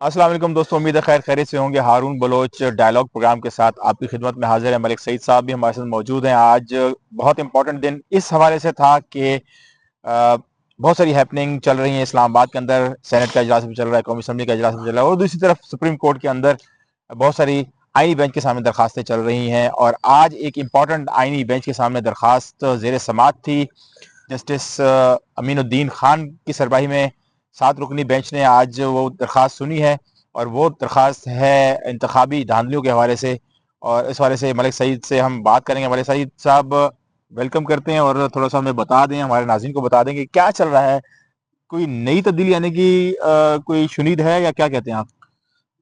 अस्सलाम वालेकुम दोस्तों, उम्मीद है खैर खैरियत से होंगे। हारून बलोच डायलॉग प्रोग्राम के साथ आपकी खिदमत में हाजिर है। मलिक सईद साहब भी हमारे साथ मौजूद हैं। आज बहुत इंपॉर्टेंट दिन इस हवाले से था कि बहुत सारी हैपनिंग चल रही है इस्लामाबाद के अंदर। सेनेट का इजलास भी चल रहा है, कौमी असम्बली का इजलास भी चल रहा है, और दूसरी तरफ सुप्रीम कोर्ट के अंदर बहुत सारी आईनी बेंच के सामने दरखास्तें चल रही हैं। और आज एक इम्पॉर्टेंट आईनी बेंच के सामने दरखास्त जेर समात थी। जस्टिस अमीनुद्दीन खान की सरबराही में 7 रुकनी बेंच ने आज वो दरखास्त सुनी है, और वो दरखास्त है इंतखाबी धांधलियों के हवाले से। और इस हवाले से मलिक सईद से हम बात करेंगे। मलिक सईद साहब, वेलकम करते हैं, और थोड़ा सा हमें बता दें, हमारे नाज़रीन को बता दें कि क्या चल रहा है। कोई नई तब्दीली आने की कोई शुनीद है, या क्या कहते हैं आप?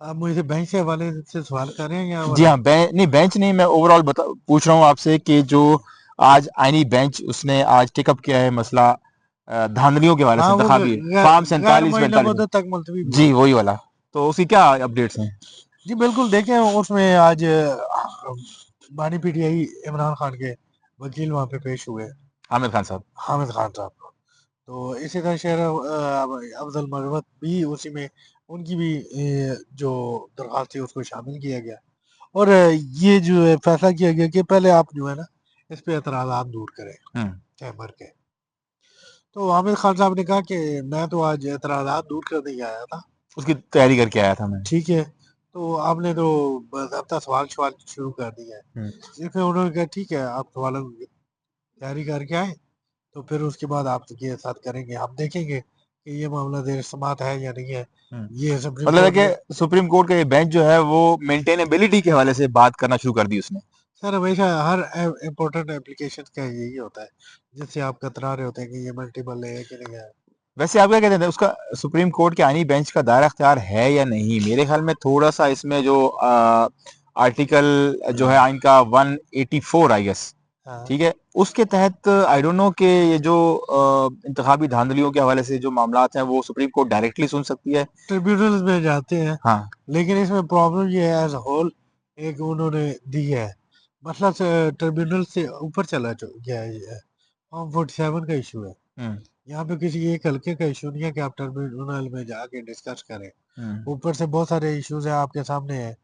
आप मुझे बैंक के हवाले से सवाल कर रहे हैं या जी वाला? हाँ, नहीं बेंच नहीं, मैं ओवरऑल बता पूछ रहा हूँ आपसे कि जो आज आईनी बेंच उसने आज टेकअप किया है मसला धांधलियों के हवाले से, हाँ, वो इंतखाबी गैर फॉर्म गैर 47 मुअय्यना 45 में। मुद्दत तक मुलतवी भी जी है। वही वाला। तो उसकी क्या अपडेट्स हैं? जी बिल्कुल, देखें उसमें आज बानी पीटीआई इमरान खान के वकील वहाँ पे पेश हुए, आमिर खान साहब। हामिद खान साहब को। तो इसी तरह शेर अफजल मरवत भी उसी में, उनकी भी जो दरख्वास्त थी उसको शामिल किया गया। और ये जो है फैसला किया गया कि पहले आप जो है ना इस पे एतराज़ात दूर करें हम्म। चैम्बर के। तो आमिर खान साहब ने कहा कि मैं तो आज एतराज़ात दूर करने ही आया था। उसकी तैयारी करके आया था मैं। ठीक है, तो आपने तो बाज़ाब्ता सवाल शुरू कर दिया है। हम्म। फिर उन्होंने कहा ठीक है, आप सवालों की तैयारी करके आए, तो फिर उसके बाद आपके साथ करेंगे, हम देखेंगे कि ये मामला ज़ेर समाअत है या नहीं है। हम्म। ये सुप्रीम मतलब है कोर्ट में। कि सुप्रीम कोर्ट का ये बेंच जो है वो मेंटेनेबिलिटी के हवाले से बात करना शुरू कर दी उसने। सर हमेशा हर इम्पोर्टेंट एप्लीकेशन का यही होता है, जिससे आप कतरा रहे होते हैं कि ये मल्टीपल है कि नहीं है। वैसे आप क्या कहते हैं, उसका सुप्रीम कोर्ट के आईनी बेंच का दायरा अख्तियार है या नहीं? मेरे ख्याल में थोड़ा सा इसमें जो आर्टिकल जो है आइन का 184, आई गेस, हाँ, ठीक है, उसके तहत आई डोंट नो कि ये जो इंतखाबी धांधलियों के हवाले से जो मामलात हैं वो सुप्रीम कोर्ट डायरेक्टली सुन सकती है। ट्रिब्यूनल्स में जाते हैं। हाँ। लेकिन इसमें प्रॉब्लम ये है, एज होल एक उन्होंने दी है, मतलब से ट्रिब्यूनल से ऊपर चला गया है ये। फॉर्म 47 का इशू है। हम्म। यहाँ पे किसी एक हल्के का इशू नहीं है कि आप ट्रिब्यूनल में जाके डिस्कस करें। हम्म। ऊपर से बहुत सारे इश्यूज है आपके सामने है।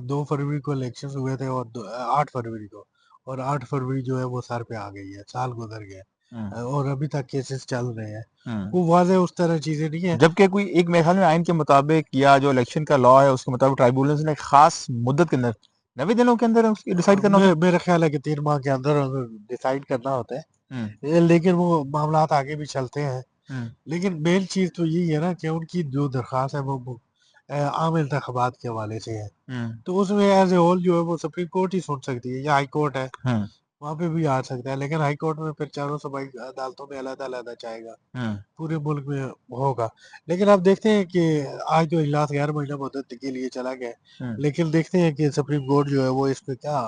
2 फरवरी को इलेक्शन हुए थे, और 8 फरवरी को, और 8 फरवरी जो है वो सर पे आ गई है, साल गुजर गया। हम्म। और अभी तक केसेस चल रहे हैं। हम्म। वो वाजे उस तरह चीजें नहीं है। जबकि कोई एक, मेरे ख्याल में आइन के मुताबिक या जो इलेक्शन का लॉ है उसके मुताबिक ट्राइब्यूनल्स ने एक खास मुद्दत के अंदर, 90 दिनों के अंदर डिसाइड करना होता मेरा ख्याल है कि 3 माह के अंदर डिसाइड करना होता है। है। हम्म। लेकिन वो मामलात आगे भी चलते हैं। हम्म। लेकिन मेन चीज तो यही है ना कि उनकी जो दरख्वास्त है वो आम इंतखाबात के हवाले से है। हम्म। तो उसमें एज ए होल जो है वो सुप्रीम कोर्ट ही सुन सकती है, या हाई कोर्ट है, हम्म। वहां पे भी आ सकता है। लेकिन हाई कोर्ट में फिर चारों सूबाई अदालतों में अलग अलग जाएगा, हम्म। पूरे मुल्क में होगा। लेकिन अब देखते हैं कि आज तो इजलास गैर महीना मुद्दत के लिए चला गया है। हम्म। लेकिन देखते हैं कि सुप्रीम कोर्ट जो है वो इस पे क्या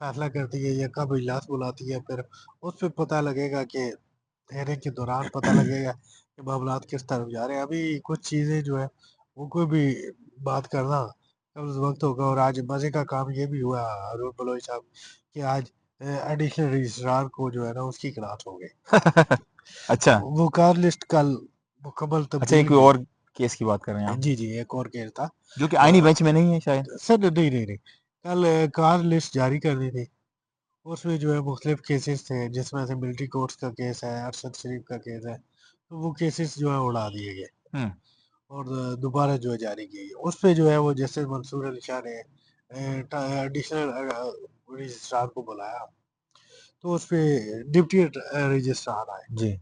फैसला करती है, या कब इजलास बुलाती है। फिर उस पे पता लगेगा कि हेयरिंग के दौरान पता लगेगा कि मामलात किस तरफ जा रहे हैं। अभी कुछ चीजें जो है वो कोई भी बात करना कब वक्त होगा। और आज मजे का काम ये भी हुआ अरुण बलोच साहब कि आज एडिशनल रजिस्ट्रार को जो है ना उसकी क्लास हो गई। अच्छा। वो कार लिस्ट कल मुकम्मल अच्छा, ये तब्दील कोई हुई। और केस की बात कर रहे हैं आप, जी जी, एक और केस था। जो कि आईनी बेंच में नहीं है शायद? सर नहीं नहीं नहीं, कल कार लिस्ट जारी कर दी थी। उसमें जो है मुख्तलिफ केसेस थे, जिसमें से मिलिट्री कोर्ट्स का केस है, अरशद शरीफ का केस है। तो वो केसेस जो है उड़ा दिए गए, हम्म। और दोबारा जो है जारी की गई। उस पे जो है वो जस्टिस मंसूर अली शाह ने एडिशनल रजिस्ट्रार को बुलाया। तो उस पे डिप्टी रजिस्ट्रार आए। जी।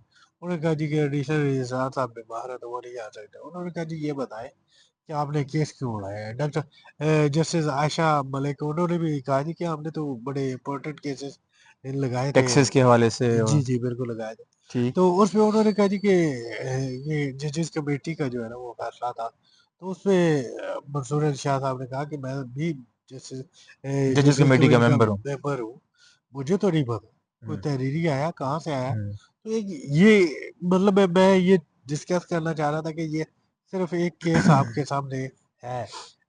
उन्होंने कहा जी कि एडिशनल रजिस्ट्रार साहब बीमार है तो वो नहीं आ सकते। उन्होंने कहा जी ये बताएं कि आपने केस क्यों उड़ाया है। डॉक्टर जस्टिस आयशा मलिक, उन्होंने भी कहा जी कि हमने तो बड़े इंपॉर्टेंट केसेस लगाए थे। टैक्सेस के हवाले से जी और जी बिल्कुल लगाए थे। ठीक। तो उसमें उन्होंने कहा जी कि ये जजेस कमेटी का जो है ना वो फैसला था। तो उसपे मंसूर अली शाह साहब ने कहा कि मैं भी जस्टिस जजेस जजेस कमेटी का कमेटी का मेंबर हूँ। मेंबर हूँ, मुझे तो नहीं पता कोई हम्म। तहरीरी आया कहाँ से आया। हम्म। तो एक ये मतलब मैं ये डिस्कस करना चाह रहा था कि ये सिर्फ एक केस आपके सामने है,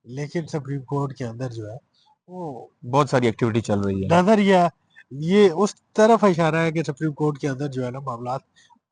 लेकिन सुप्रीम कोर्ट के अंदर जो है वो बहुत सारी एक्टिविटी चल रही है। नजरिया ये उस तरफ इशारा है कि सुप्रीम कोर्ट के अंदर जो है ना मामलात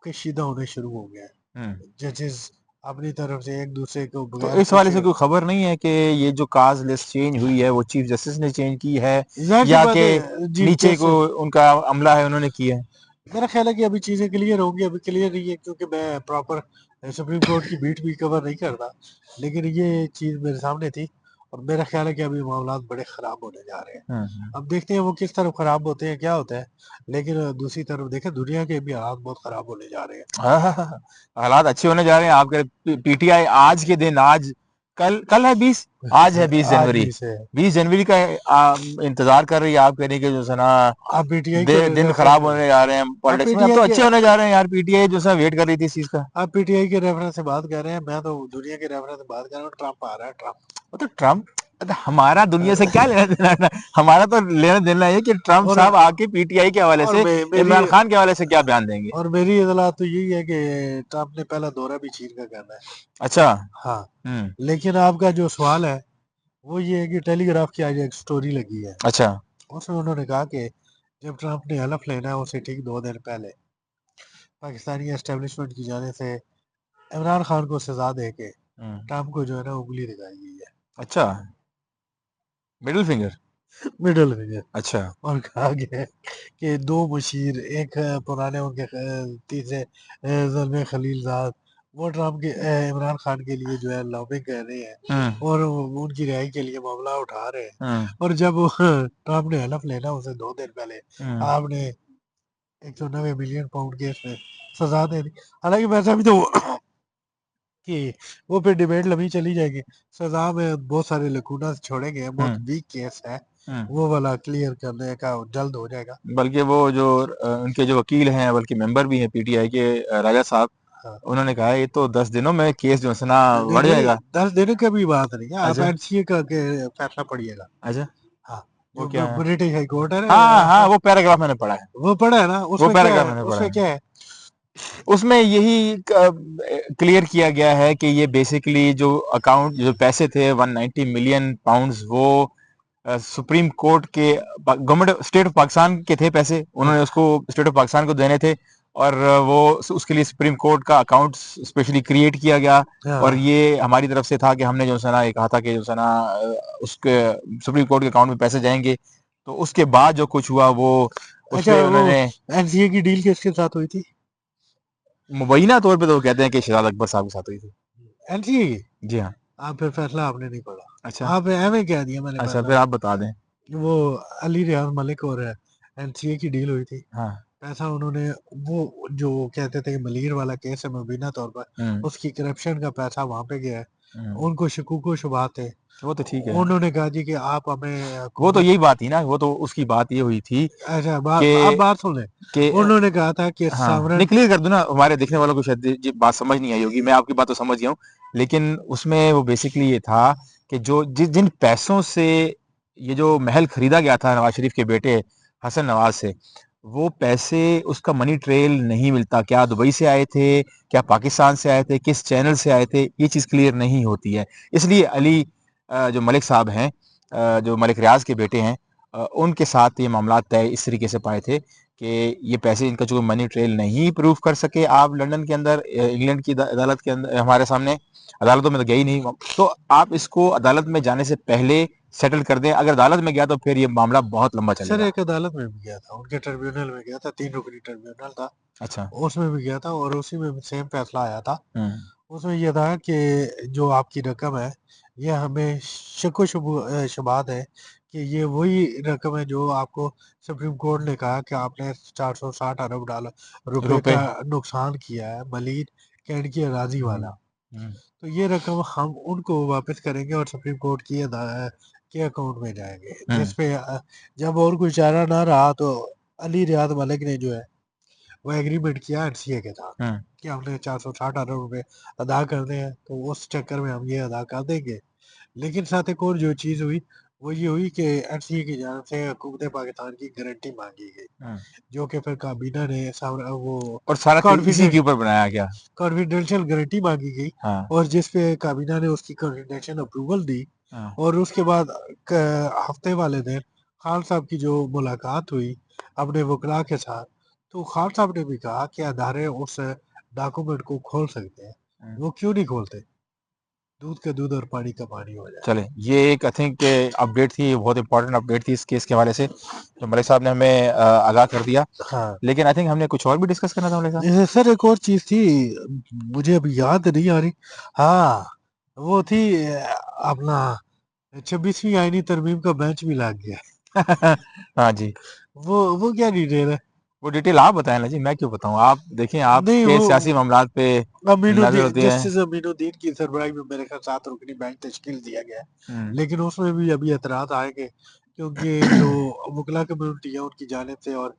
कशीदा होने शुरू हो गए हम्म। हैं। जजेस अपनी तरफ से एक दूसरे को तो बगैर इस हवाले से पूछे। कोई खबर नहीं है कि ये जो काज लिस्ट चेंज हुई है वो चीफ जस्टिस ने चेंज की है जाहिर सी या बात कि है चीफ नीचे को जस्टिस, उनका अमला है उन्होंने की है? मेरा ख्याल है कि अभी चीज़ें क्लियर होंगी, अभी क्लियर नहीं है क्योंकि मैं प्रॉपर सुप्रीम कोर्ट की बीट भी कवर नहीं करता, लेकिन ये चीज़ मेरे सामने थी और मेरा ख्याल है कि अभी मामलात बड़े ख़राब होने जा रहे हैं। हम्म। अब देखते हैं वो किस तरफ ख़राब होते हैं, क्या होता है, लेकिन दूसरी तरफ देखें दुनिया के भी हालात बहुत ख़राब होने जा रहे हैं। हाँ, हालात अच्छे होने जा रहे हैं आपके। पीटीआई आज के दिन, आज कल कल है 20, आज है 20 आज जनवरी। भी से 20 जनवरी का इंतजार कर रही है आप कह रही कि जो है ना आप पीटीआई के दिन रेफरेंस खराब होने जा रहे हैं आप पॉलिटिक्स में। अब पीटीआई तो के अच्छे होने जा रहे हैं यार, पीटीआई जो है वेट कर रही थी इस चीज का। आप पीटीआई के रेफरेंस से बात कर रहे हैं, मैं तो दुनिया के रेफरेंस से बात कर रहा हूँ। ट्रम्प आ रहा है, तो ट्रम्प, तो हमारा दुनिया से क्या ट्रम्प। लेना देना है? हमारा तो लेना देना है कि ट्रम्प और साहब आके पीटीआई के हवाले और से, मेरी इमरान खान के हवाले से क्या बयान देंगे? और मेरी इतला तो यही है कि ट्रम्प ने पहला दौरा भी चीन का करना है। अच्छा। हाँ, हम्म। लेकिन आपका जो सवाल है वो ये है कि टेलीग्राफ की आज एक स्टोरी लगी है, अच्छा। उसमें उन्होंने कहा कि जब ट्रम्प ने हलफ लेना है उससे ठीक 2 दिन पहले पाकिस्तानी एस्टेब्लिशमेंट की जाने से इमरान खान को सजा दे के हम्म। ट्रम्प को जो है ना उंगली दिखाई गई अच्छा, मिडिल फिंगर। है, मिडल फिंगर। अच्छा। और कहा गया है कि दो मुशीर, एक पुराने उनके तीसरे ज़ुल्फ़े खलीलज़ाद, वो ट्रम्प के इमरान खान के लिए जो है लॉबिंग कर रहे हैं हम्म। और वो उनकी रिहाई के लिए मामला उठा रहे हैं। हम्म। और जब वो ट्रम्प ने हलफ लेना उसे 2 दिन पहले हम्म। आपने 190 मिलियन पाउंड के इसमें सजा दे दी। हालांकि वैसा भी तो कि वो फिर डिबेट लंबी चली जाएगी। सजा में बहुत सारे लकूना छोड़े गए हैं, बहुत हम्म। वीक केस है, हम्म। वो वाला क्लियर करने का जल्द हो जाएगा। बल्कि वो जो उनके जो वकील हैं, बल्कि मेंबर भी हैं पीटीआई के, राजा साहब, हाँ। उन्होंने कहा है ये तो 10 दिनों में केस जो है ना नहीं बढ़ नहीं, जाएगा। 10 दिन का भी बात नहीं है, आप अच्छा। एनसीए का के फैसला पढ़िएगा। अच्छा। हाँ, वो जो क्या है? ब्रिटिश हाई कोर्ट है हाँ हाँ, ना, वो पैराग्राफ मैंने पढ़ा है। वो पढ़ा है ना, वो उसमें क्या पैराग्राफ है, मैंने पढ़ा उसमें है। क्या है। उसमें यही क्लियर किया गया है कि ये बेसिकली जो अकाउंट, जो पैसे थे 190 मिलियन पाउंड्स, वो सुप्रीम कोर्ट के, गवर्नमेंट स्टेट ऑफ पाकिस्तान के थे पैसे, उन्होंने उसको स्टेट ऑफ पाकिस्तान को देने थे। और वो उसके लिए सुप्रीम कोर्ट का अकाउंट स्पेशली क्रिएट किया गया। और हाँ, ये हमारी तरफ से था कि हमने जो है ना ये कहा था कि जो है ना उसके सुप्रीम कोर्ट के अकाउंट में पैसे जाएंगे। तो उसके बाद जो कुछ हुआ वो उस अच्छा, पे वो उन्होंने एनसीए की डील किसके साथ हुई थी? मुबैना तौर पे तो वो कहते हैं कि शहजाद अकबर साहब के साथ हुई थी। एनसीए की। जी हाँ। आप फिर फैसला आपने नहीं अच्छा। पढ़ा, आप एम कह दिया मैंने अच्छा, फैसला फिर पढ़ा। आप बता दें। वो अली रियाज मलिक और एनसीए की डील हुई थी। हाँ। पैसा उन्होंने, वो जो कहते थे कि मलीर वाला केस है मुबीना तौर पर, हुँ। उसकी करप्शन का पैसा वहाँ पे गया है। हुँ। उनको शकूक शुबहात थे। वो तो ठीक है। उन्होंने कहा जी कि आप हमें वो तो हुकूमत। यही बात थी ना, वो तो उसकी बात ये हुई थी अच्छा, आप कि बात सुन लें। कि उन्होंने कहा था कि हाँ, नहीं सावरन। क्लियर कर दूँ ना, हमारे देखने वालों को शायद ये बात समझ नहीं आई होगी, मैं आपकी बात तो समझ गया हूँ। लेकिन उसमें वो बेसिकली ये था कि जो जिन पैसों से ये जो महल खरीदा गया था नवाज़ शरीफ के बेटे हसन नवाज़ से, वो पैसे, उसका मनी ट्रेल नहीं मिलता। क्या दुबई से आए थे? क्या पाकिस्तान से आए थे? किस चैनल से आए थे? ये चीज़ क्लियर नहीं होती है। इसलिए अली जो मलिक साहब हैं, जो मलिक रियाज़ के बेटे हैं, उनके साथ ये मामला तय इस तरीके से पाए थे कि ये पैसे, इनका जो मनी ट्रेल नहीं प्रूव कर सके आप लंदन के अंदर, इंग्लैंड की अदालत के अंदर, हमारे सामने अदालतों में तो गई नहीं, तो आप इसको अदालत में जाने से पहले सेटल कर दें। अगर अदालत में गया तो फिर ये मामला बहुत लंबा सर चलेगा। एक अदालत में भी गया था, उनके ट्रिब्यूनल में गया था, 3 रुकनी ट्रिब्यूनल था, अच्छा। उसमें भी गया था और उसी में सेम फैसला आया था। हम्म। उसमें ये था कि जो आपकी रकम है, ये हमें शक शुबात है कि ये वही रकम है जो आपको सुप्रीम कोर्ट ने कहा कि आपने 460 अरब डॉलर रुपए रुपए। का नुकसान किया है मलिर कैंट की अराजी हम्म। वाला। हम्म। तो ये रकम हम उनको वापस करेंगे और सुप्रीम कोर्ट की के अकाउंट में जाएंगे, हम्म। जिस पे जब और कोई चारा ना रहा तो अली रियाद मलिक ने जो है वो एग्रीमेंट किया एनसीए के साथ हम्म। कि हमने 460 अरब रुपए अदा करने हैं, तो उस चक्कर में हम ये अदा कर देंगे। लेकिन साथ एक और जो चीज़ हुई वो ये हुई कि एनसीए की जानब से हुकूमत पाकिस्तान की गारंटी मांगी गई, हम्म। जो कि फिर काबीना ने वो और सारा चीज इसी कॉन्फिडेंस के ऊपर बनाया गया। कॉन्फिडेंशियल गारंटी मांगी गई हाँ। और जिस पे काबीना ने उसकी कॉन्फिडेंशियल अप्रूवल दी। हाँ। और उसके बाद हफ्ते वाले दिन खान साहब की जो मुलाकात हुई अपने वकला के साथ, तो खान साहब ने भी कहा कि अदारे उस डॉक्यूमेंट को खोल सकते हैं। वो क्यों नहीं खोलते? दूध का दूध और पानी का पानी हो जाए। चले, ये एक आई थिंक अपडेट थी, बहुत इंपॉर्टेंट अपडेट थी इस केस के हवाले से, जो मलिक साहब ने हमें आगाह कर दिया। हाँ। लेकिन आई थिंक हमने कुछ और भी डिस्कस करना था मलिक साहब। सर एक और चीज थी, मुझे अभी याद नहीं आ रही। हाँ, वो थी अपना 26वीं आईनी तरमीम का बेंच भी लग गया। हाँ जी, वो क्या डिटेल है? वो डिटेल आप बताएं ना जी, मैं क्यों बताऊं, आप देखें, नहीं, आपके वो सियासी मामलात पे नजर होती है। जस्टिस अमीनुद्दीन की सरबराही में मेरे ख्याल 7 रुकनी बेंच तश्कील दिया गया है। हम्म। लेकिन उसमें भी अभी एतराज आएंगे, क्योंकि जो वकला कम्युनिटी है उनकी जानिब से और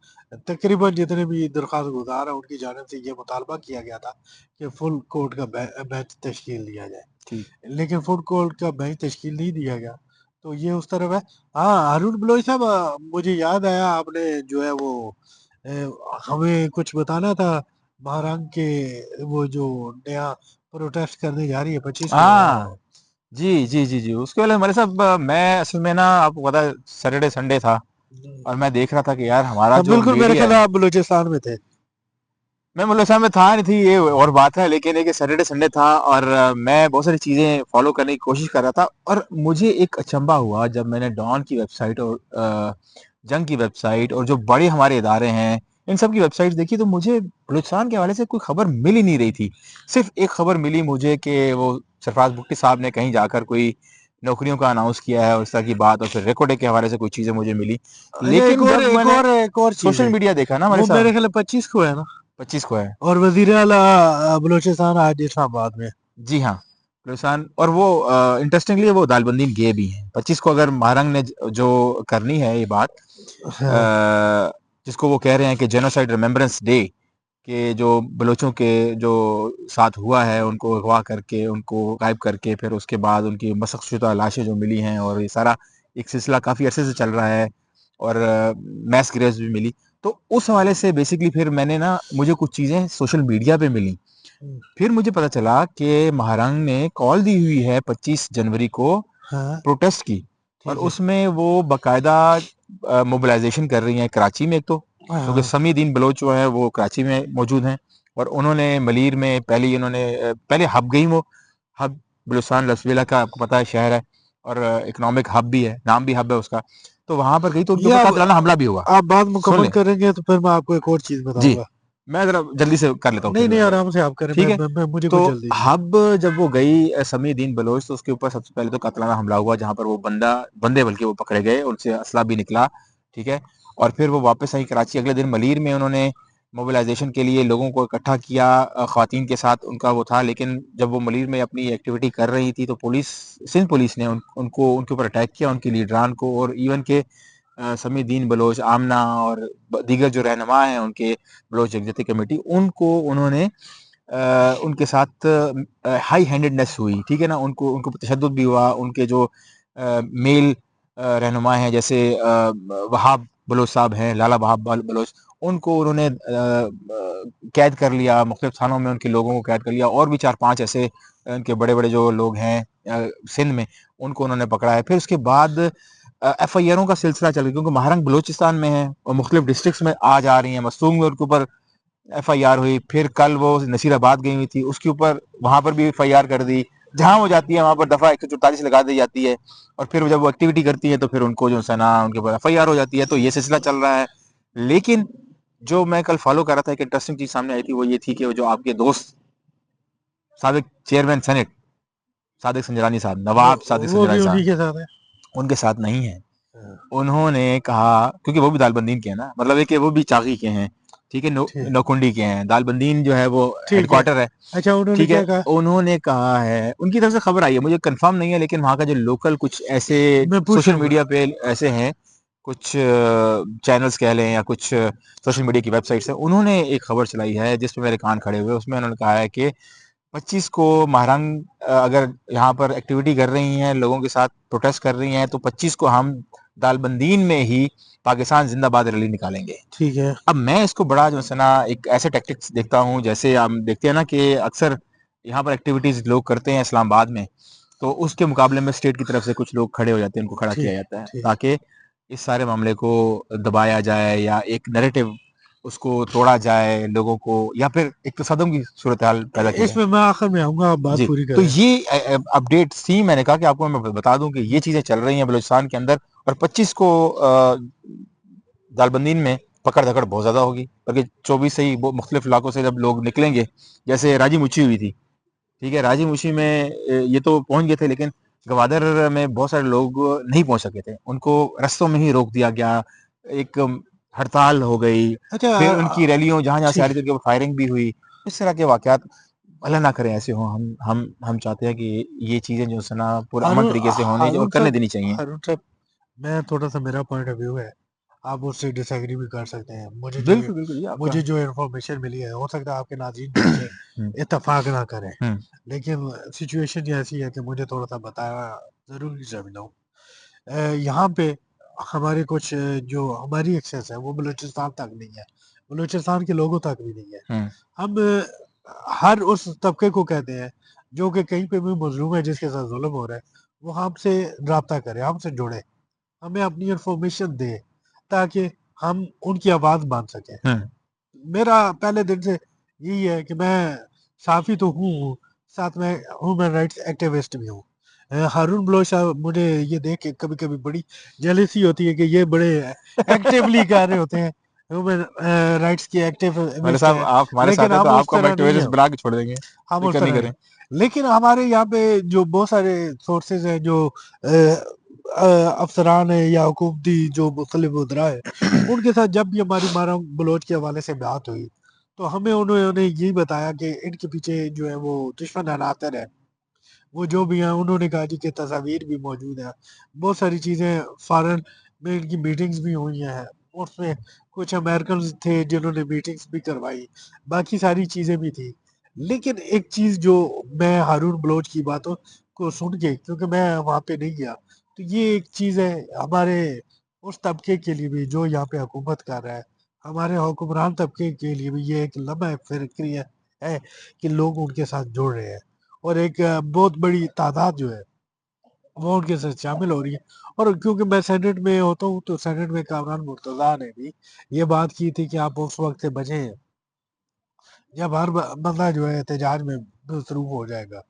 तकरीबन जितने भी दरख्वास्त गुजार है उनकी जानिब से ये मुतालबा किया गया था कि फुल कोर्ट का बेंच तश्कील दिया जाए। ठीक। लेकिन फुल कोर्ट का बेंच तश्कील नहीं दिया गया, तो ये उस तरफ है। हाँ, हारून बलोच साहब, मुझे याद आया, आपने जो है वो हमें कुछ बताना था महारंग के, वो जो नया प्रोटेस्ट करने जा रही है 25 को। हाँ जी जी जी जी, उसके वाले हमारे साहब, मैं असल में ना, आपको पता है सैटरडे संडे था, और मैं देख रहा था कि यार हमारा हाँ जो बिल्कुल, मेरे एरिया ख्याल है, आप बलूचिस्तान में थे। मैं मुल्ला साहब में था नहीं थी, ये और बात है, लेकिन एक सैटरडे संडे था, और मैं बहुत सारी चीजें फॉलो करने की कोशिश कर रहा था, और मुझे एक अचंभा हुआ जब मैंने डॉन की वेबसाइट और जंग की वेबसाइट और जो बड़े हमारे इदारे हैं इन सब की वेबसाइट देखी, तो मुझे बलूचिस्तान के हवाले से कोई खबर मिल ही नहीं रही थी। सिर्फ एक खबर मिली मुझे कि वो सरफराज भुट्टी साहब ने कहीं जाकर कोई नौकरियों का अनाउंस किया है और इस तरह की बात, और फिर रिकॉर्ड के हवाले से कुछ चीजें मुझे मिली। अच्छा, लेकिन जब मैंने एक और चीज सोशल है। मीडिया देखा ना हमारे वो मेरे साहब, ख्याल 25 को है ना? 25 को है। और वजीर आला बलूचिस्तान आज इस्लामाबाद में। जी हाँ, बलूचिस्तान, और वो इंटरेस्टिंगली वो दालबंदीन गए भी हैं 25 को, अगर महारंग ने जो करनी है ये बात, हाँ, जिसको वो कह रहे हैं कि जेनोसाइड रिमेम्बरेंस डे, कि जो बलोचों के जो साथ हुआ है उनको अगवा करके उनको गायब करके फिर उसके बाद उनकी मशक़शुदा लाशें जो मिली हैं, और ये सारा एक सिलसिला काफ़ी अरसे से चल रहा है, और मैस ग्रेव्स भी मिली। तो उस हवाले से बेसिकली फिर मैंने ना, मुझे कुछ चीज़ें सोशल मीडिया पे मिली, फिर मुझे पता चला कि महारंग ने कॉल दी हुई है 25 जनवरी को हाँ, प्रोटेस्ट की, और ठीक है। उसमें वो बाकायदा मोबिलाइजेशन कर रही हैं कराची में, एक तो क्योंकि हाँ, समी दीन बलोच जो है वो कराची में मौजूद हैं, और उन्होंने मलीर में पहले ही उन्होंने पहले हब गई, वो हब बलूचिस्तान लसवेला का आपको पता है शहर है, और इकोनॉमिक हब भी है, नाम भी हब है उसका, तो वहां पर गई तो उनके ये ऊपर आप कातिलाना हमला भी हुआ। आप बात सुन मुकम्मल ले करेंगे तो फिर मैं आपको एक और चीज जी, बताऊंगा। मैं जरा जल्दी से कर लेता हूँ नहीं फिर नहीं, आराम से आप करें, ठीक है। मुझे तो कोई जल्दी नहीं है। हब जब वो गई समी दीन बलोच, तो उसके ऊपर सबसे पहले तो कातलाना हमला हुआ, जहां पर वो बंदे बल्कि वो पकड़े गए, उनसे असला भी निकला, ठीक है। और फिर वो वापस आई कराची, अगले दिन मलीर में उन्होंने मोबिलाइजेशन के लिए लोगों को इकट्ठा किया, ख्वातीन के साथ उनका वो था, लेकिन जब वो मलीर में अपनी एक्टिविटी कर रही थी तो पुलिस, सिंध पुलिस ने उनको उनके ऊपर अटैक किया, उनकी लीडरान को, और इवन के समी दीन बलोच, आमना और दीगर जो रहनुमा हैं उनके, बलोच यकजहती कमेटी, उनको उन्होंने उनके साथ हाई हैंडेडनेस हुई, ठीक है ना, उनको उनको तशद्दुद भी हुआ, उनके जो मेल रहनुमा हैं, जैसे वहाब बलोच साहब हैं, लाला वहाब बलोच, उनको उन्होंने कैद कर लिया, मुख्तलिफ थानों में उनके लोगों को कैद कर लिया, और भी 4-5 ऐसे उनके बड़े बड़े जो लोग हैं सिंध में, उनको उन्होंने पकड़ा है। फिर उसके बाद एफ आई आरों का सिलसिला चल गया, क्योंकि महारंग बलोचिस्तान में है और मुख्तलिफ डिस्ट्रिक्ट्स में आ जा रही हैं, मसूम में उनके ऊपर एफआईआर हुई, फिर कल वो नसीराबाद गई हुई थी, उसके ऊपर वहां पर भी एफआईआर कर दी, जहां वो जाती है वहां पर दफा 144 लगा दी जाती है, और फिर जब वो एक्टिविटी करती है तो फिर उनको जो सना उनके ऊपर एफआईआर हो जाती है, तो ये सिलसिला चल रहा है। लेकिन जो मैं कल फॉलो कर रहा था, एक इंटरेस्टिंग चीज सामने आई थी, वो ये थी कि वो जो आपके दोस्त साबिक चेयरमैन सेनेट सादिक संजरानी साहब, वो नवाब सादिक वो भी संजरानी उन्हीं साहब, के साथ है। उनके साथ नहीं है। हाँ, उन्होंने कहा, क्योंकि वो भी दालबंदीन के हैं ना, मतलब है कि वो भी चाकी के हैं, ठीक है, ठीक नौकुंडी के हैं, दालबंदीन जो है वो ठीक है। हेडक्वार्टर है, अच्छा, उन्होंने ठीक है। क्या कहा? उन्होंने कहा है, उनकी तरफ से खबर आई है, मुझे कंफर्म नहीं है, लेकिन वहाँ का जो लोकल कुछ ऐसे मैं पूछ सोशल लूंगा। मीडिया पे ऐसे हैं, कुछ चैनल्स कह लें या कुछ सोशल मीडिया की वेबसाइट्स है, उन्होंने एक खबर चलाई है जिस पे मेरे कान खड़े हुए, उसमें उन्होंने कहा है कि 25 को महारंग अगर यहाँ पर एक्टिविटी कर रही हैं, लोगों के साथ प्रोटेस्ट कर रही हैं, तो 25 को हम दालबंदीन में ही पाकिस्तान जिंदाबाद रैली निकालेंगे। ठीक है। अब मैं इसको बड़ा जो है ना एक ऐसे टैक्टिक्स देखता हूँ, जैसे हम देखते हैं ना कि अक्सर यहाँ पर एक्टिविटीज लोग करते हैं इस्लामाबाद में, तो उसके मुकाबले में स्टेट की तरफ से कुछ लोग खड़े हो जाते हैं, उनको खड़ा किया ठीक जाता है ठीक। ताकि इस सारे मामले को दबाया जाए, या एक नैरेटिव उसको तोड़ा जाए लोगों को, या फिर एक तसद्दुम की सूरत हाल पैदा की जाए? इसमें मैं आखिर में आऊंगा, आप बात जी, पूरी तो करें। ये अपडेट थी, मैंने कहा कि आपको मैं बता दूं कि ये चीजें चल रही हैं बलूचिस्तान के अंदर, और 25 को दालबंदीन में पकड़ धकड़ बहुत ज्यादा होगी, बल्कि 24 से ही मुख्तलिफ इलाकों से जब लोग निकलेंगे, जैसे राजी मुची हुई थी, ठीक है, राजी मुशी में ये तो पहुंच गए थे, लेकिन गवादर में बहुत सारे लोग नहीं पहुंच सके थे, उनको रस्तों में ही रोक दिया गया, एक हड़ताल हो गई, अच्छा फिर उनकी रैलियों जहां जहां से आ ठीक। रही थी उनके ऊपर फायरिंग भी हुई। इस तरह के वाकयात अल्लाह ना करे ऐसे हो। हम चाहते हैं कि ये चीजें जो है ना पुरअमन हारून तरीके से होने और हारून करने साहब, देनी चाहिए। हारून साहब, मैं थोड़ा सा, मेरा पॉइंट ऑफ व्यू है, आप उससे डिसएग्री भी कर सकते हैं। बिल्कुल बिल्कुल, ये आपका। मुझे जो इन्फॉर्मेशन मिली है, हो सकता है आपके नाज़रीन भी उससे हम्म, इत्तेफाक ना करें, हम्म, लेकिन सिचुएशन ये ऐसी है कि मुझे थोड़ा सा बताया ज़रूरी समझता हूँ। यहाँ पे हमारे कुछ जो हमारी एक्सेस है वो बलूचिस्तान तक नहीं है, बलूचिस्तान के लोगों तक भी नहीं है। हम्म, हम हर उस तबके को कहते हैं जो कि कहीं पे भी मजलूम है, जिसके साथ जुल्म हो रहा है, वो हमसे रब्ता करे, हमसे जुड़े, हमें अपनी इन्फॉर्मेशन दे, ताकि हम उनकी आवाज़ बन सकें। हम्म, मेरा पहले दिन से यही है कि मैं साफ़ी तो हूँ, साथ में ह्यूमन राइट्स एक्टिविस्ट भी हूँ। हारून बलोच साहब, मुझे ये देख के कभी-कभी बड़ी जेलसी होती है कि ये बड़े एक्टिवली कर रहे होते हैं, ह्यूमन राइट्स के मौलवी एक्टिविस्ट साहब हैं, आप हमारे लेकिन साथ हैं तो हम उस आपको हम तरह नहीं एक्टिविस्ट हैं। बना के छोड़ देंगे, हम उस फिक्र नहीं तरह करें। नहीं। लेकिन हमारे यहाँ पे जो बहुत सारे सोर्सेज़ हैं, जो अफ़सरान हैं या हुकूमती जो मुख्तलिफ वज़रा हैं, उनके साथ जब भी हमारी मारा बलोच के हवाले से बात हुई, तो हमें उन्होंने यही बताया कि इनके पीछे जो है वो दुश्मन अनातर है। वो जो भी हैं, उन्होंने कहा जी कि तस्वीर भी मौजूद है। बहुत सारी चीज़ें फ़ॉरेन में इनकी मीटिंग्स भी हुई हैं। उसमें कुछ अमेरिकन्स थे जिन्होंने मीटिंग्स भी करवाई। बाकी सारी चीज़ें भी थी। लेकिन एक चीज़ जो मैं हारून बलोच की बातों को सुन के, क्योंकि मैं वहाँ पे नहीं गया, तो ये एक चीज़ है हमारे उस तबके के लिए भी जो यहाँ पे हुकूमत कर रहा है, हमारे हुक्मरान तबके के लिए भी ये एक लम्हा फ़िक्री है कि लोग उनके साथ जुड़ रहे हैं। और एक बहुत बड़ी तादाद जो है वो उनके साथ शामिल हो रही है। और क्योंकि मैं सेनेट में होता हूँ, तो सेनेट में कामरान मुर्तज़ा ने भी ये बात की थी कि आप उस वक्त से बचें जब हर बंदा जो है एहतजाज में मसरूफ हो जाएगा।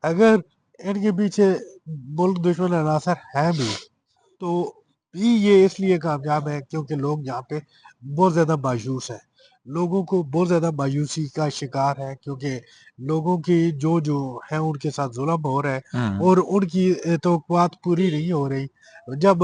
अगर इनके पीछे मुल्क दुश्मन अनासर हैं भी, तो भी ये इसलिए कामयाब है क्योंकि लोग यहाँ पे बहुत ज़्यादा मायूस हैं। लोगों को बहुत ज़्यादा मायूसी का शिकार है, क्योंकि लोगों की जो है उनके साथ ज़ुल्म हो रहा है हम्म, और उनकी तवक्कुआत पूरी नहीं हो रही। जब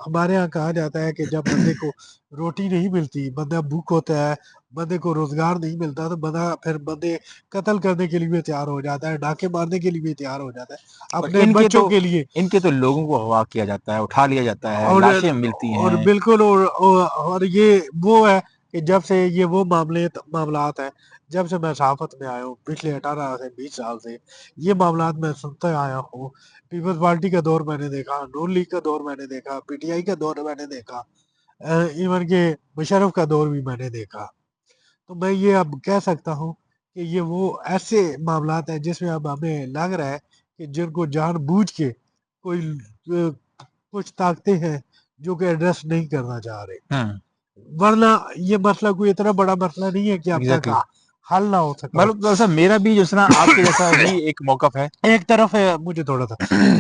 हमारे यहाँ कहा जाता है कि जब बंदे को रोटी नहीं मिलती, बंदा भूख होता है, बंदे को रोज़गार नहीं मिलता, तो बंदे कत्ल करने के लिए भी तैयार हो जाता है, डाके मारने के लिए भी तैयार हो जाता है, और अपने बच्चों के लिए। इनके तो लोगों को अगवा किया जाता है, उठा लिया जाता है, और लाशें मिलती और हैं। बिल्कुल, और ये वो है कि जब से ये वो मामलात हैं, जब से मैं सहाफ़त में आया हूँ, पिछले 18 से 20 साल से, ये मामलात मैं सुनता आया हूँ। पीपल्स पार्टी का दौर मैंने देखा, नून लीग का दौर मैंने देखा, पीटीआई का दौर मैंने देखा, इवन के मुशर्रफ का दौर भी मैंने देखा। तो मैं ये अब कह सकता हूँ कि ये वो ऐसे मामलात हैं जिसमें अब हमें लग रहा है कि जिनको जानबूझ के कोई कुछ ताकतें हैं जो कि एड्रेस नहीं करना चाह रहे। हम्म, वरना ये मसला कोई इतना बड़ा मसला नहीं है कि अब तक एग्जैक्टली। हल ना हो सका हो। मतलब सर मेरा भी जो है ना आपके जैसा ही एक मौकफ है। एक तरफ है, मुझे थोड़ा सा,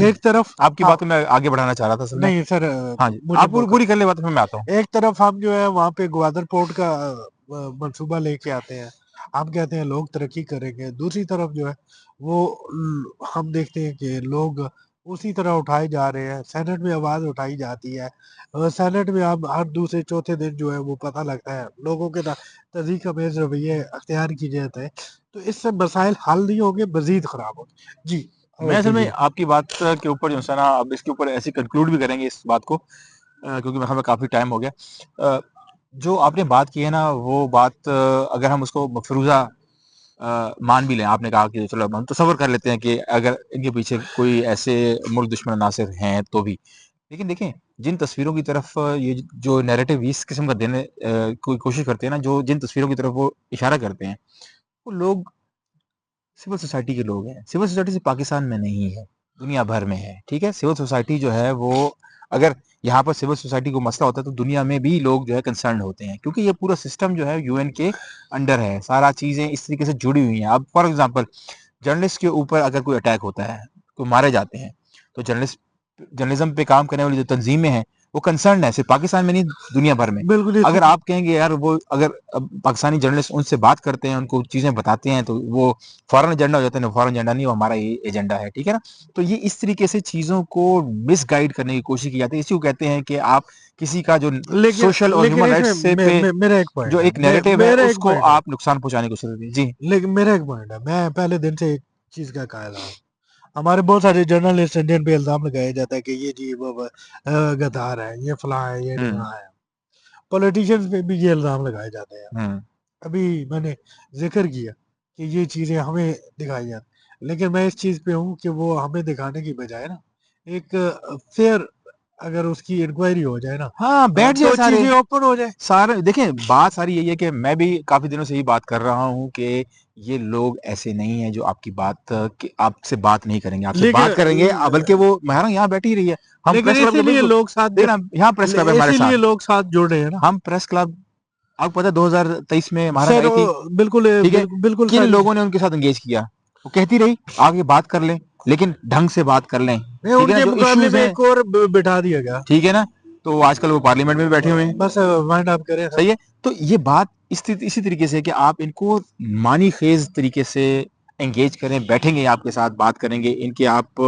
एक तरफ आपकी हाँ, बात को मैं आगे बढ़ाना चाह रहा था असल में। नहीं सर, हाँ जी, मुझे आप मौका, पूरी कर ले बात, फिर मैं आता हूँ। एक तरफ हम जो है वहाँ पे ग्वादर पोर्ट का मंसूबा लेके आते हैं, हम कहते हैं लोग तरक्की करेंगे, दूसरी तरफ जो है वो हम देखते हैं कि लोग उसी तरह उठाए जा रहे हैं, सेनेट में आवाज़ उठाई जाती है, सेनेट में अब हर दूसरे चौथे दिन जो है वो पता लगता है लोगों के ना तहज़ीक अमेज़ रवैये अख्तियार किए जाते हैं, तो इससे मसाइल हल नहीं होंगे, मज़ीद ख़राब होंगे। जी, मैं और असल में कीजिए। आपकी बात के ऊपर जो है ना अब इसके ऊपर ऐसे कंक्लूड भी करेंगे इस बात को, क्योंकि मेरे ख्याल में काफ़ी टाइम हो गया। जो आपने बात की है ना वो बात, अगर हम उसको मफरूज़ा मान भी लें, आपने कहा कि चलो हम तसव्वुर कर लेते हैं कि अगर इनके पीछे कोई ऐसे मुल्क दुश्मन अनासिर हैं तो भी। लेकिन देखें, जिन तस्वीरों की तरफ ये जो नैरेटिव इस किस्म का देने की कोशिश करते हैं ना, जो जिन तस्वीरों की तरफ वो इशारा करते हैं, वो लोग सिविल सोसाइटी के लोग हैं। सिविल सोसाइटी सिर्फ पाकिस्तान में नहीं है, दुनिया भर में है, ठीक है? सिविल सोसाइटी जो है वो अगर यहाँ पर सिविल सोसाइटी को मसला होता है तो दुनिया में भी लोग जो है कंसर्न होते हैं, क्योंकि ये पूरा सिस्टम जो है यूएन के अंडर है, सारा चीज़ें इस तरीके से जुड़ी हुई हैं। अब फॉर एग्जांपल जर्नलिस्ट के ऊपर अगर कोई अटैक होता है, कोई मारे जाते हैं, तो जर्नलिज्म पे काम करने वाली जो तंजीमें हैं वो कंसर्न है, सिर्फ पाकिस्तान में नहीं दुनिया भर में। बिल्कुल अगर आप कहेंगे यार वो अगर पाकिस्तानी जर्नलिस्ट उनसे बात करते हैं, उनको चीजें बताते हैं, तो वो फॉरेन एजेंडा हो जाता है। फॉरेन एजेंडा नहीं, वो हमारा ये एजेंडा है, ठीक है ना। तो ये इस तरीके से चीजों को मिसगाइड करने की कोशिश की जाती है। इसी को कहते हैं कि आप किसी का जो लेकिन सोशल और लेकिन ह्यूमन इसमें राइट्स से पे मेरा एक पॉइंट जो है, एक नैरेटिव है मेरा एक उसको पॉइंट है, आप नुकसान पहुंचाने की कोशिश करते हैं। जी। लेकिन मेरा एक पॉइंट है, मैं पहले दिन से एक चीज का कायल हूँ। हमारे बहुत सारे जर्नलिस्ट हैं जिन पे इल्जाम लगाया जाता है कि ये जी वो गद्दार है, ये फलां है, ये हम्म। ढिमां है। पॉलिटिशियंस पे भी ये इल्जाम लगाए जाते हैं। हम्म। अभी मैंने जिक्र किया कि ये चीजें हमें दिखाई जाती, लेकिन मैं इस चीज पे हूँ कि वो हमें दिखाने की बजाय ना एक फेयर अगर उसकी इंक्वायरी हो जाए ना, हाँ, बैठ जाए तो सारे चीजें ओपन हो जाए। सारे देखें, बात सारी यही है कि मैं भी काफी दिनों से यही बात कर रहा हूँ कि ये लोग ऐसे नहीं है जो आपकी बात कि आपसे बात नहीं करेंगे, आपसे लेकिन बात करेंगे, बल्कि वो महाराज यहाँ बैठी रही है। हम लेकिन प्रेस क्लब के इसीलिए बिल्कुल लोग साथ देखना, यहाँ प्रेस क्लब है हमारे साथ। इसीलिए लोग साथ जुड़ रहे हैं ना। हम प्रेस क्लब, आपको पता है 2023 में महारंग सर आई थी, बिल्कुल ठीक है। बिल्कुल बिल्कुल किन सारी लोगों ने उनके साथ एंगेज किया? वो कहती रही आगे बात कर लें, लेकिन ढंग से बात कर लें, नहीं, ठीक है ना, उनके जो मुकाबले इश्यूज में हैं, एक और बिठा दिया गया। ठीक है ना। तो आजकल वो पार्लियामेंट में भी बैठे हुए हैं, बस माइंड आप करें सर। सही है। तो ये बात इसी तरीके से कि आप इनको मानी खेज तरीके से एंगेज करें, बैठेंगे आपके साथ बात करेंगे, इनके आप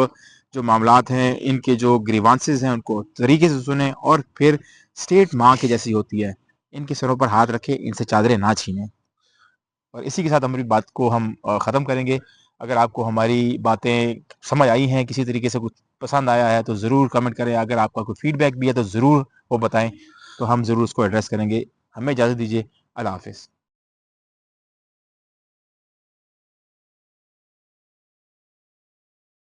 जो मामलात हैं, इनके जो ग्रीवांसेस हैं उनको तरीके से सुने, और फिर स्टेट माँ के जैसी होती है, इनके सरों पर हाथ रखें, इनसे चादरें ना छीनें। और इसी के साथ हमारी बात को हम ख़त्म करेंगे। अगर आपको हमारी बातें समझ आई हैं, किसी तरीके से कुछ पसंद आया है, तो ज़रूर कमेंट करें। अगर आपका कोई फीडबैक भी है तो ज़रूर वो बताएं, तो हम ज़रूर उसको एड्रेस करेंगे। हमें इजाज़त दीजिए। अल्लाह हाफ़िज़।